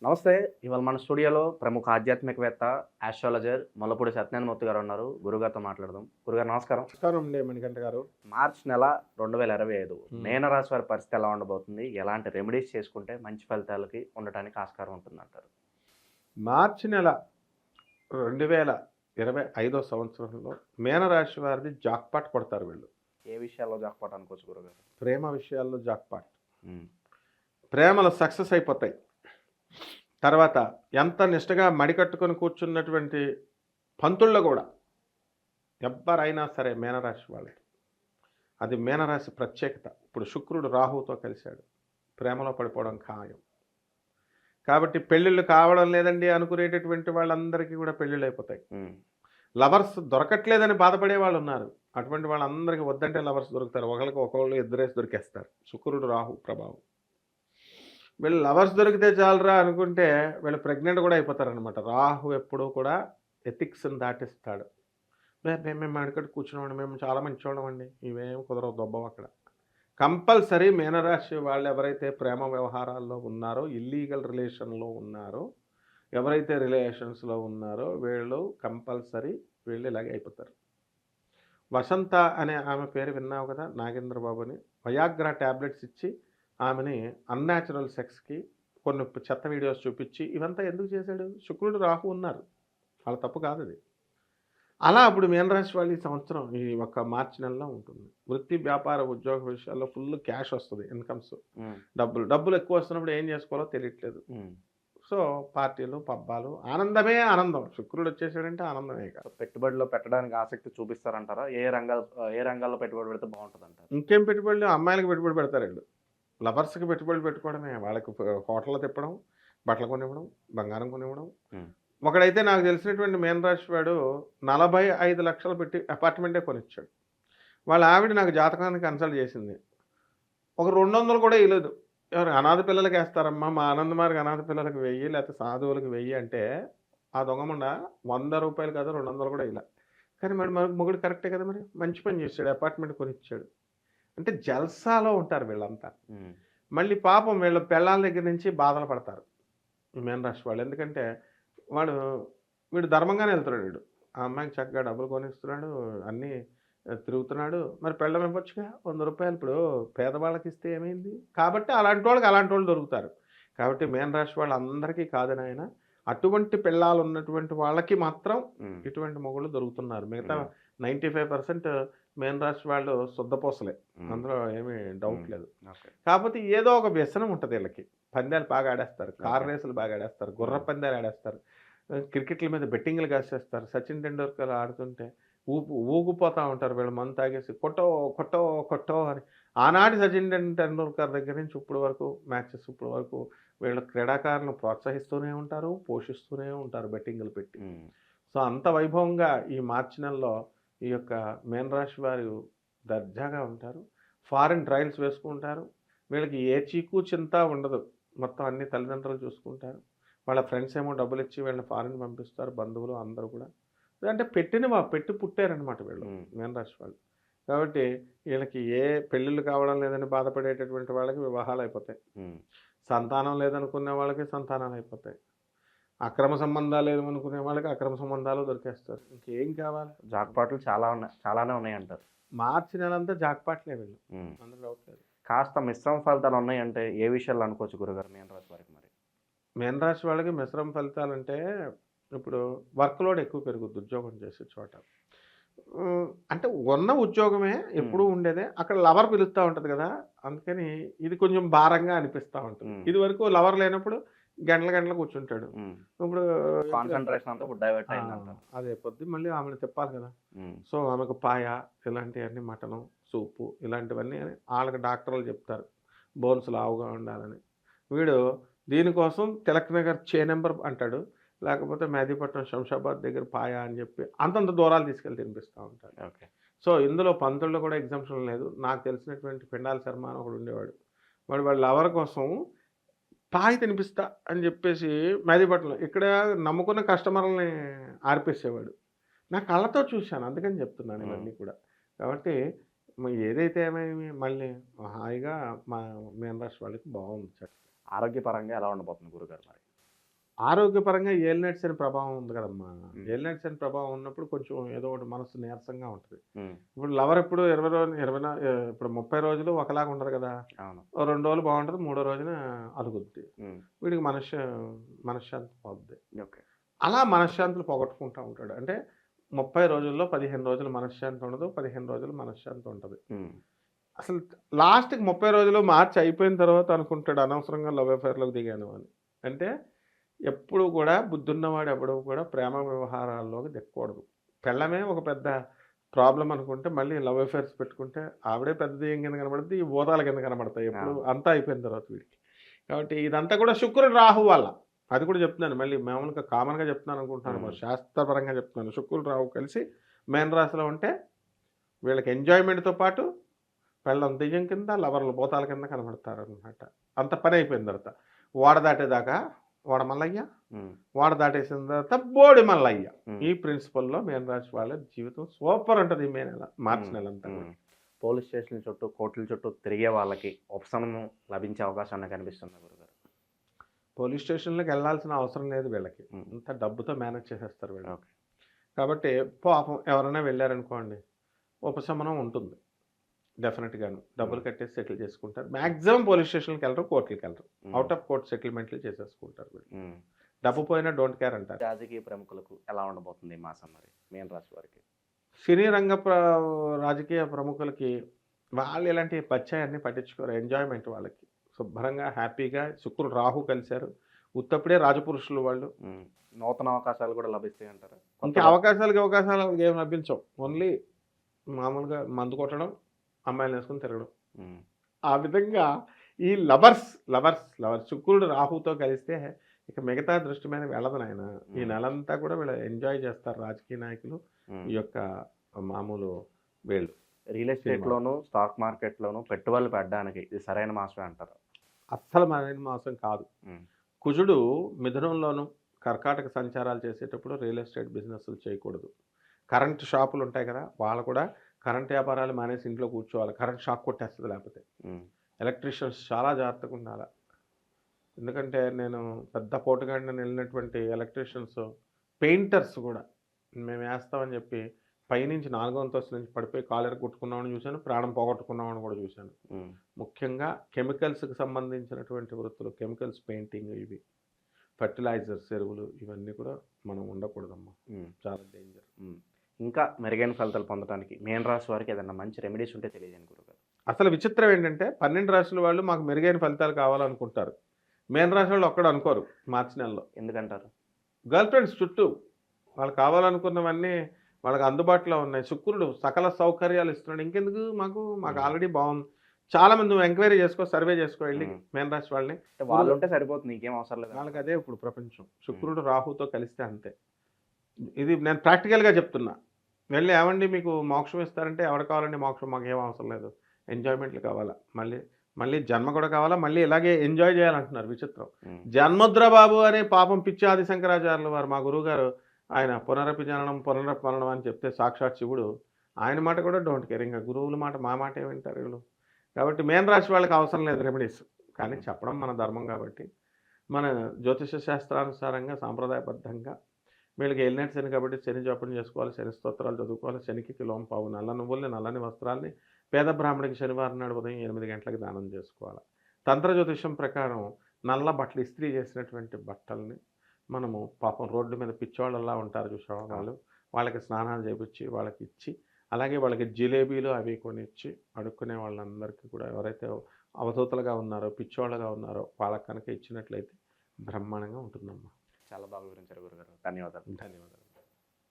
నమస్తే. ఇవాళ మన స్టూడియోలో ప్రముఖ ఆధ్యాత్మికవేత్త, ఆస్ట్రాలజర్ ముల్లపూడి సత్యనారాయణమూర్తి గారు ఉన్నారు. గురుగారితో మాట్లాడదాం. గురుగారు నమస్కారం. నమస్కారం అండి మణికంఠ గారు. మార్చ్ నెల 2025 మీనరాశి వారి పరిస్థితి ఎలా ఉండబోతుంది? ఎలాంటి రెమెడీస్ చేసుకుంటే మంచి ఫలితాలకి ఉండటానికి ఆస్కారం ఉంటుందంటారు? మార్చి నెల 2025 సంవత్సరంలో మీనరాశి వారిది జాక్పాట్ కొడతారు వీళ్ళు. ఏ విషయాల్లో జాక్పాట్ అనుకోవచ్చు గురుగారు? ప్రేమ విషయాల్లో జాక్పాట్. హ్మ్. ప్రేమలు సక్సెస్ అయిపోతాయి. తర్వాత ఎంత నిష్టగా మడికట్టుకొని కూర్చున్నటువంటి పంతుల్లో కూడా ఎవ్వరైనా సరే మీనరాశి వాళ్ళకి అది మీనరాశి ప్రత్యేకత. ఇప్పుడు శుక్రుడు రాహువుతో కలిశాడు, ప్రేమలో పడిపోవడం ఖాయం. కాబట్టి పెళ్ళిళ్ళు కావడం లేదండి అనుకునేటటువంటి వాళ్ళందరికీ కూడా పెళ్ళిళ్ళు అయిపోతాయి. లవర్స్ దొరకట్లేదని బాధపడే వాళ్ళు ఉన్నారు. అటువంటి వాళ్ళందరికీ వద్దంటే లవర్స్ దొరుకుతారు. ఒకరికి ఒకళ్ళు ఇద్దరేసి దొరికేస్తారు. శుక్రుడు రాహు ప్రభావం. వీళ్ళు లవర్స్ దొరికితే చాలరా అనుకుంటే వీళ్ళు ప్రెగ్నెంట్ కూడా అయిపోతారనమాట. రాహు ఎప్పుడూ కూడా ఎథిక్స్ని దాటిస్తాడు. మేము మడికట్టు కూర్చున్నామండి, మేము చాలా మంచివాళ్ళం అండి, ఇవేం కుదరవు, దొబ్బం అక్కడ. కంపల్సరీ మీనరాశి వాళ్ళు ఎవరైతే ప్రేమ వ్యవహారాల్లో ఉన్నారో, ఇల్లీగల్ రిలేషన్లో ఉన్నారో, ఎవరైతే రిలేషన్స్లో ఉన్నారో వీళ్ళు కంపల్సరీ వీళ్ళు ఇలాగే అయిపోతారు. వసంత అనే ఆమె పేరు విన్నావు కదా, నాగేంద్ర బాబుని. వయాగ్రా ట్యాబ్లెట్స్ ఇచ్చి ఆమెని అన్యాచురల్ సెక్స్కి కొన్ని చెత్త వీడియోస్ చూపించి ఇవంతా ఎందుకు చేశాడు? శుక్రుడు రాహు ఉన్నారు, వాళ్ళ తప్పు కాదు అది. అలా అప్పుడు మీనరాశి వాళ్ళు ఈ సంవత్సరం ఈ ఒక్క మార్చి నెలలో ఉంటుంది. వృత్తి వ్యాపార ఉద్యోగ విషయాల్లో ఫుల్ క్యాష్ వస్తుంది, ఇన్కమ్స్, డబ్బులు ఎక్కువ వస్తున్నప్పుడు ఏం చేసుకోవాలో తెలియట్లేదు. సో పార్టీలు పబ్బాలు, ఆనందమే ఆనందం. శుక్రుడు వచ్చేసాడంటే ఆనందమే. కాదు, పెట్టుబడిలో పెట్టడానికి ఆసక్తి చూపిస్తారంటారా? ఏ రంగాల్లో పెట్టుబడి పెడితే బాగుంటుంది అంటారు? ఇంకేం పెట్టుబడులు? అమ్మాయిలకు పెట్టుబడి పెడతారు వీళ్ళు. లవర్స్కి పెట్టుబడులు పెట్టుకోవడమే. వాళ్ళకి హోటల్లో తిప్పడం, బట్టలు కొనివ్వడం, బంగారం కొనివ్వడం. ఒకడైతే నాకు తెలిసినటువంటి మీనరాశి వాడు 45 లక్షలు పెట్టి అపార్ట్మెంటే కొనిచ్చాడు. వాళ్ళ ఆవిడ నాకు జాతకాన్ని కన్సల్ట్ చేసింది. ఒక 200 కూడా ఇవ్వలేదు. ఎవరు అనాథ పిల్లలకి వేస్తారమ్మా, మా ఆనందమార్గ అనాథ పిల్లలకి 1000 లేకపోతే సాధువులకి 1000 అంటే ఆ దొంగముండ 100 రూపాయలు కాదు 200 కూడా ఇలా. కానీ మరి మొగుడు కరెక్టే కదా, మరి మంచి పని చేశాడు, అపార్ట్మెంట్ కొనిచ్చాడు. అంటే జల్సాలో ఉంటారు వీళ్ళంతా. మళ్ళీ పాపం వీళ్ళ పెళ్ళాల దగ్గర నుంచి బాధలు పడతారు మీనరాశి వాళ్ళు. ఎందుకంటే వీడు ధర్మంగానే వెళ్తున్నాడు. వీడు ఆ అమ్మాయికి చక్కగా డబ్బులు కొనిస్తున్నాడు, అన్నీ తిరుగుతున్నాడు. మరి పెళ్ళం ఇవ్వచ్చుగా 100 రూపాయలు. ఇప్పుడు పేదవాళ్ళకి ఇస్తే ఏమైంది? కాబట్టి అలాంటి వాళ్ళు దొరుకుతారు. కాబట్టి మీనరాశి వాళ్ళందరికీ కాదని ఆయన అటువంటి పెళ్ళాలు ఉన్నటువంటి వాళ్ళకి మాత్రం ఇటువంటి మొగుళ్ళు దొరుకుతున్నారు. మిగతా 95% మీనరాశి వాళ్ళు శుద్ధపోసలే, అందులో ఏమీ డౌట్ లేదు. కాకపోతే ఏదో ఒక వ్యసనం ఉంటుంది వీళ్ళకి. పందాలు బాగా ఆడేస్తారు, కార్ రేసులు బాగా ఆడేస్తారు, గుర్ర పందాలు ఆడేస్తారు, క్రికెట్ల మీద బెట్టింగ్లు కాసేస్తారు. సచిన్ టెండూల్కర్ ఆడుతుంటే ఊగిపోతూ ఉంటారు వీళ్ళు, మందు తాగేసి కొట్టో కొట్టో కొట్టో అని. ఆనాటి సచిన్ టెండూల్కర్ దగ్గర నుంచి ఇప్పుడు వరకు మ్యాచెస్, ఇప్పుడు వరకు వీళ్ళు క్రీడాకారులను ప్రోత్సహిస్తూనే ఉంటారు, పోషిస్తూనే ఉంటారు బెట్టింగ్లు పెట్టి. సో అంత వైభవంగా ఈ మార్చి నెలలో ఈ యొక్క మీనరాశి వారు దర్జాగా ఉంటారు. ఫారిన్ ట్రయల్స్ వేసుకుంటారు. వీళ్ళకి ఏ చీకు చింత ఉండదు. మొత్తం అన్ని తల్లిదండ్రులు చూసుకుంటారు. వాళ్ళ ఫ్రెండ్స్ ఏమో డబ్బులు ఇచ్చి వీళ్ళని ఫారిన్ పంపిస్తారు, బంధువులు అందరూ కూడా. అంటే పెట్టి పుట్టారనమాట వీళ్ళు మీనరాశి వాళ్ళు. కాబట్టి వీళ్ళకి ఏ పెళ్ళిళ్ళు కావడం లేదని బాధపడేటటువంటి వాళ్ళకి వివాహాలు అయిపోతాయి. సంతానం లేదనుకునే వాళ్ళకి సంతానాలు అయిపోతాయి. అక్రమ సంబంధాలు ఏమనుకునే వాళ్ళకి అక్రమ సంబంధాలు దొరికేస్తారు. ఇంకేం కావాలి? జాక్పాట్లు చాలానే ఉన్నాయి అంటారు. మార్చి నెలంతా జాక్పాట్లే వీళ్ళు, అందులో డౌట్ లేదు. కాస్త మిశ్రమ ఫలితాలు ఉన్నాయంటే ఏ విషయాలు అనుకోవచ్చు గురుగారు మీనరాశి వారికి? మరి మీనరాశి వాళ్ళకి మిశ్రమ ఫలితాలంటే ఇప్పుడు వర్క్ లోడ్ ఎక్కువ పెరుగుద్ది ఉద్యోగం చేసే చోట. అంటే ఉన్న ఉద్యోగమే ఎప్పుడూ ఉండేదే, అక్కడ లవర్ పిలుస్తూ ఉంటుంది కదా, అందుకని ఇది కొంచెం భారంగా అనిపిస్తూ ఉంటుంది. ఇది వరకు లవర్ లేనప్పుడు గంటలు కూర్చుంటాడు. ఇప్పుడు కాన్సంట్రేషన్ అంతా డైవర్ట్ అయింది. అదే పొద్దు మళ్ళీ ఆమెను తిప్పాలి కదా. సో ఆమెకు పాయ ఇలాంటివన్నీ, మటను సూపు ఇలాంటివన్నీ వాళ్ళకి డాక్టర్లు చెప్తారు బోన్స్ లావుగా ఉండాలని. వీడు దీనికోసం తిలక్ నగర్ చే నెంబర్ అంటాడు, లేకపోతే మెహదీపట్నం శంషాబాద్ దగ్గర పాయ అని చెప్పి అంతంత దూరాలు తీసుకెళ్ళి తినిపిస్తూ ఉంటాడు. ఓకే. సో ఇందులో పంతుల్లో కూడా ఎగ్జామ్షన్ లేదు. నాకు తెలిసినటువంటి పిండాల శర్మ అని ఒకడు ఉండేవాడు. వాళ్ళ లవర్ కోసం పాయి తినిపిస్తా అని చెప్పేసి మెహదీపట్నంలో ఇక్కడ నమ్ముకున్న కస్టమర్లని ఆర్పేసేవాడు. నా కళ్ళతో చూశాను, అందుకని చెప్తున్నాను ఇవన్నీ కూడా. కాబట్టి ఏదైతే ఏమైంది మళ్ళీ హాయిగా మా మీనరాశి వాళ్ళకి బాగుంది. ఆరోగ్యపరంగా ఎలా ఉండబోతుంది గురుగారు మరి? ఆరోగ్యపరంగా ఏలినట్స్ అని ప్రభావం ఉంది కదమ్మా. ఏలినట్స్ అని ప్రభావం ఉన్నప్పుడు కొంచెం ఏదో ఒకటి మనసు నీరసంగా ఉంటుంది. ఇప్పుడు లవర్ ఎప్పుడు 20 రోజులు 20 ఇప్పుడు 30 రోజులు ఒకలాగా ఉండదు కదా. అవును. 2 రోజులు బాగుంటుంది, 3వ రోజున అలుగుద్ది. వీడికి మనశ్శాంతి పోద్ది. ఓకే. అలా మనశ్శాంతులు పోగొట్టుకుంటూ ఉంటాడు. అంటే 30 రోజుల్లో 15 రోజులు మనశ్శాంతి ఉండదు, 15 రోజులు మనశ్శాంతి ఉంటుంది. అసలు లాస్ట్కి 30 రోజులు మార్చి అయిపోయిన తర్వాత అనుకుంటాడు అనవసరంగా లవ్ అఫేర్లోకి దిగాను అని. అంటే ఎప్పుడు కూడా బుద్ధున్నవాడు ఎవడో కూడా ప్రేమ వ్యవహారాల్లోకి దిక్కకూడదు. పెళ్ళమే ఒక పెద్ద ప్రాబ్లం అనుకుంటే మళ్ళీ లవ్ అఫేర్స్ పెట్టుకుంటే ఆవిడే పెద్ద దెయ్యం కింద కనబడుతుంది, ఈ భూతాల కింద కనబడతాయి ఎప్పుడు అంతా అయిపోయిన తర్వాత వీడికి. కాబట్టి ఇదంతా కూడా శుక్రుడు రాహు వల్ల. అది కూడా చెప్తున్నాను, మళ్ళీ మామూలుగా కామన్గా చెప్తున్నాను అనుకుంటున్నాను, మరి శాస్త్రపరంగా చెప్తున్నాను. శుక్రుడు రాహు కలిసి మేన రాశిలో ఉంటే వీళ్ళకి ఎంజాయ్మెంట్తో పాటు పెళ్ళం దెయ్యం కింద, లవర్లు భూతాల కింద కనబడతారు అనమాట. అంత పని అయిపోయిన తర్వాత వాడ దాటేదాకా వాడ మల్లయ్య, వాడ దాటేసిన తర్వాత బోడి మల్లయ్య. ఈ ప్రిన్సిపల్లో మీనరాశి వాళ్ళ జీవితం సూపర్ ఉంటుంది ఈ మే నెల, మార్చి నెల అంతా. పోలీస్ స్టేషన్ చుట్టూ కోర్టుల చుట్టూ తిరిగే వాళ్ళకి ఉపశమనం లభించే అవకాశం కనిపిస్తుంది గురుగారు. పోలీస్ స్టేషన్లోకి వెళ్ళాల్సిన అవసరం లేదు వీళ్ళకి, అంత డబ్బుతో మేనేజ్ చేసేస్తారు వీళ్ళు. కాబట్టి పాపం ఎవరైనా వెళ్ళారనుకోండి ఉపశమనం ఉంటుంది డెఫినెట్గాను. డబ్బులు కట్టేసి సెటిల్ చేసుకుంటారు. మ్యాక్సిమం పోలీస్ స్టేషన్కి వెళ్ళరు, కోర్టులకి వెళ్ళరు, అవుట్ ఆఫ్ కోర్ట్ సెటిల్మెంట్లు చేసేసుకుంటారు వీళ్ళు. డబ్బు పోయినా డోంట్ కేర్ అంటారు. రాజకీయ ప్రముఖులకు ఎలా ఉండబోతుంది ఈ మాసం మరి మీన రాశి వారికి? సినీ రంగ రాజకీయ ప్రముఖులకి వాళ్ళు ఇలాంటి పచ్చాయన్నీ పట్టించుకోరు. ఎంజాయ్మెంట్ వాళ్ళకి శుభ్రంగా హ్యాపీగా. శుక్రుడు రాహు కలిశారు, ఉత్తప్పుడే రాజపురుషులు వాళ్ళు. నూతన అవకాశాలు కూడా లభిస్తాయి అంటారు. ఇంకా అవకాశాలు ఏం లభించవు. ఓన్లీ మామూలుగా మందు కొట్టడం, అమ్మాయిలు వేసుకుని తిరగడం. ఆ విధంగా ఈ లవర్స్ శుక్రుడు రాహుతో కలిస్తే ఇక మిగతా దృష్టి మీద వెళ్ళదు నాయన. ఈ నెలంతా కూడా వీళ్ళు ఎంజాయ్ చేస్తారు రాజకీయ నాయకులు, ఈ యొక్క మామూలు వీళ్ళు. రియల్ ఎస్టేట్లోను స్టాక్ మార్కెట్లోను పెట్టుబడులు పెట్టడానికి ఇది సరైన మాసమే అంటారు? అస్సలు సరైన మాసం కాదు. కుజుడు మిథునంలోను కర్కాటక సంచారాలు చేసేటప్పుడు రియల్ ఎస్టేట్ బిజినెస్లు చేయకూడదు. కరెంట్ షాపులు ఉంటాయి కదా, వాళ్ళు కూడా కరెంట్ వ్యాపారాలు మానేసి ఇంట్లో కూర్చోవాలి, కరెంట్ షాక్ కొట్టేస్తుంది లేకపోతే. ఎలక్ట్రీషియన్స్ చాలా జాగ్రత్తగా ఉండాలి. ఎందుకంటే నేను పెద్ద పోటుగాడిని వెళ్ళినటువంటి ఎలక్ట్రీషియన్స్, పెయింటర్స్ కూడా మేము వేస్తామని చెప్పి పైనుంచి 4వ అంతస్తు నుంచి పడిపోయి కాలర్ కొట్టుకున్నామని చూశాను, ప్రాణం పోగొట్టుకున్నామని కూడా చూశాను. ముఖ్యంగా కెమికల్స్కి సంబంధించినటువంటి వృత్తులు, కెమికల్స్, పెయింటింగ్, ఇవి ఫర్టిలైజర్స్, ఎరువులు, ఇవన్నీ కూడా మనం ఉండకూడదమ్మా, చాలా డేంజర్. ఇంకా మెరుగైన ఫలితాలు పొందడానికి మీన రాశి వారికి ఏదైనా మంచి రెమెడీస్ ఉంటే తెలియజేయండి గురుగారు. అసలు విచిత్రం ఏంటంటే 12 రాశుల వాళ్ళు మాకు మెరుగైన ఫలితాలు కావాలనుకుంటారు, మీన రాశి వాళ్ళు ఒక్కడు అనుకోరు మార్చి నెలలో. ఎందుకంటారు? గర్ల్ ఫ్రెండ్స్ చుట్టూ వాళ్ళు కావాలనుకున్నవన్నీ వాళ్ళకి అందుబాటులో ఉన్నాయి. శుక్రుడు సకల సౌకర్యాలు ఇస్తున్నాడు, ఇంకెందుకు మాకు ఆల్రెడీ బాగుంది. చాలా మంది నువ్వు ఎంక్వైరీ చేసుకో, సర్వే చేసుకో వెళ్ళి మీన రాశి వాళ్ళని. వాళ్ళు ఉంటే సరిపోతుంది, ఇంకేం అవసరం లేదు వాళ్ళకి. అదే ఇప్పుడు ప్రపంచం. శుక్రుడు రాహుతో కలిస్తే అంతే. ఇది నేను ప్రాక్టికల్గా చెప్తున్నా. వెళ్ళి ఏమండి మీకు మోక్షం ఇస్తారంటే ఎవరు కావాలండి మోక్షం? మాకు ఏం అవసరం లేదు, ఎంజాయ్మెంట్లు కావాలా, మళ్ళీ జన్మ కూడా కావాలా, మళ్ళీ ఇలాగే ఎంజాయ్ చేయాలంటున్నారు. విచిత్రం. జన్మద్ర బాబు అనే పాపం పిచ్చి ఆది శంకరాచార్యులు వారు, మా గురువు గారు, ఆయన పునరపి జననం పునరపి మరణం అని చెప్తే సాక్షాత్ శివుడు, ఆయన మాట కూడా డోంట్ కేర్. ఇంకా గురువుల మాట, మా మాట ఏమంటారు వీళ్ళు? కాబట్టి మీన రాశి వాళ్ళకి అవసరం లేదు రెమెడీస్, కానీ చెప్పడం మన ధర్మం. కాబట్టి మన జ్యోతిష శాస్త్రానుసారంగా సాంప్రదాయబద్ధంగా వీళ్ళకి వెళ్ళినట్టు శని కాబట్టి శని జపం చేసుకోవాలి, శని స్తోత్రాలు చదువుకోవాలి, శనికి కిలోం పావు నల్ల నువ్వుల్ని, నల్లని వస్త్రాల్ని పేద బ్రాహ్మడికి శనివారం నాడు ఉదయం 8 గంటలకు దానం చేసుకోవాలి. తంత్ర జ్యోతిషం ప్రకారం నల్ల బట్టలు, ఇస్త్రీ చేసినటువంటి బట్టల్ని మనము పాపం రోడ్డు మీద పిచ్చోళ్ళలా ఉంటారు చూసేవాళ్ళు, వాళ్ళకి స్నానాలు చేపించి వాళ్ళకి ఇచ్చి, అలాగే వాళ్ళకి జిలేబీలు అవి కొనిచ్చి అడుక్కునే వాళ్ళందరికీ కూడా ఎవరైతే అవధూతలుగా ఉన్నారో, పిచ్చోళ్ళగా ఉన్నారో వాళ్ళకి కనుక ఇచ్చినట్లయితే బ్రహ్మాండంగా ఉంటుందమ్మా. చాలా బాగా వివరించారు గురుగారు. ధన్యవాదాలు.